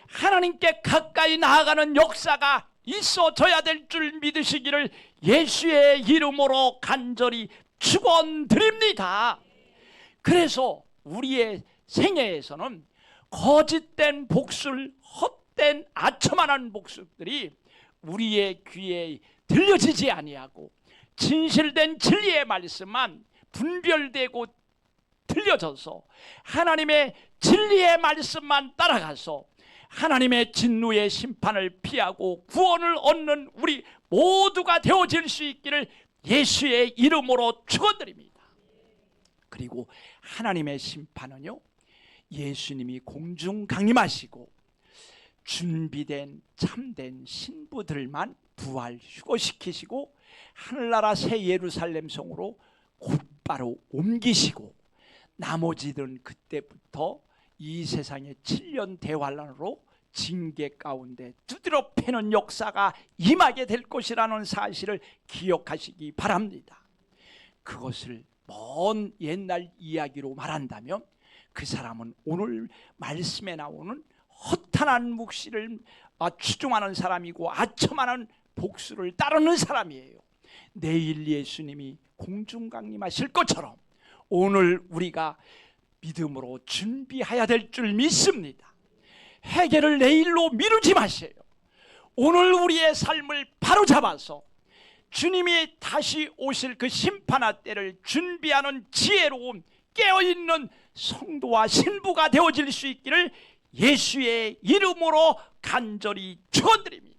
하나님께 가까이 나아가는 역사가 있어져야 될 줄 믿으시기를 예수의 이름으로 간절히 축원드립니다. 그래서 우리의 생애에서는 거짓된 복술, 헛된 아첨한 복술들이 우리의 귀에 들려지지 아니하고 진실된 진리의 말씀만 분별되고 들려져서 하나님의 진리의 말씀만 따라가서 하나님의 진노의 심판을 피하고 구원을 얻는 우리 모두가 되어질 수 있기를 예수의 이름으로 축원드립니다. 그리고 하나님의 심판은요, 예수님이 공중 강림하시고 준비된 참된 신부들만 부활 휴거시키시고 하늘나라 새 예루살렘 성으로 곧바로 옮기시고 나머지들은 그때부터 이 세상의 7년 대환란으로 징계 가운데 두드러 패는 역사가 임하게 될 것이라는 사실을 기억하시기 바랍니다. 그것을 먼 옛날 이야기로 말한다면 그 사람은 오늘 말씀에 나오는 허탄한 묵시를 추종하는 사람이고 아첨하는 복수를 따르는 사람이에요. 내일 예수님이 공중 강림하실 것처럼 오늘 우리가 믿음으로 준비해야 될 줄 믿습니다. 해결을 내일로 미루지 마세요. 오늘 우리의 삶을 바로잡아서 주님이 다시 오실 그 심판의 때를 준비하는 지혜로운 깨어있는 성도와 신부가 되어질 수 있기를 예수의 이름으로 간절히 축원드립니다.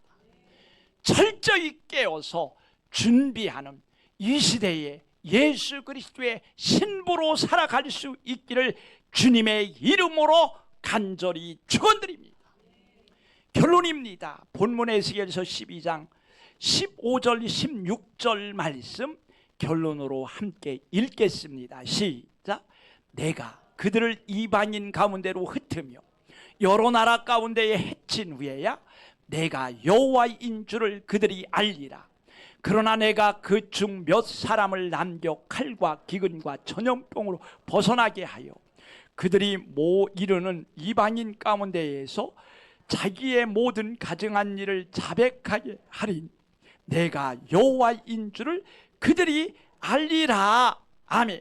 철저히 깨어서 준비하는 이 시대에 예수 그리스도의 신부로 살아갈 수 있기를 주님의 이름으로 간절히 축원드립니다. 결론입니다. 본문 에스겔서 12장 15절 16절 말씀 결론으로 함께 읽겠습니다. 시작. 내가 그들을 이방인 가운데로 흩으며 여러 나라 가운데에 해친 후에야 내가 여호와인 줄을 그들이 알리라. 그러나 내가 그 중 몇 사람을 남겨 칼과 기근과 전염병으로 벗어나게 하여 그들이 이르는 이방인 가운데에서 자기의 모든 가증한 일을 자백하게 하리니 내가 여호와인 줄을 그들이 알리라. 아멘.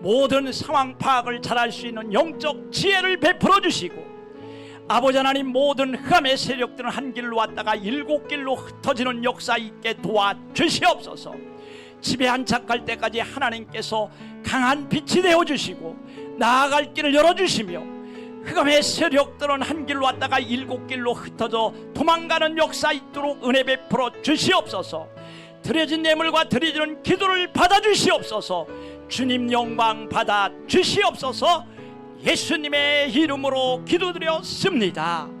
모든 상황 파악을 잘할 수 있는 영적 지혜를 베풀어 주시고, 아버지 하나님, 모든 흑암의 세력들은 한 길로 왔다가 7길로 흩어지는 역사 있게 도와주시옵소서. 집에 안착할 때까지 하나님께서 강한 빛이 되어주시고 나아갈 길을 열어주시며, 흑암의 세력들은 한 길로 왔다가 7길로 흩어져 도망가는 역사 있도록 은혜 베풀어 주시옵소서. 드려진 예물과 드려지는 기도를 받아주시옵소서. 주님 영광 받아주시옵소서. 예수님의 이름으로 기도드렸습니다.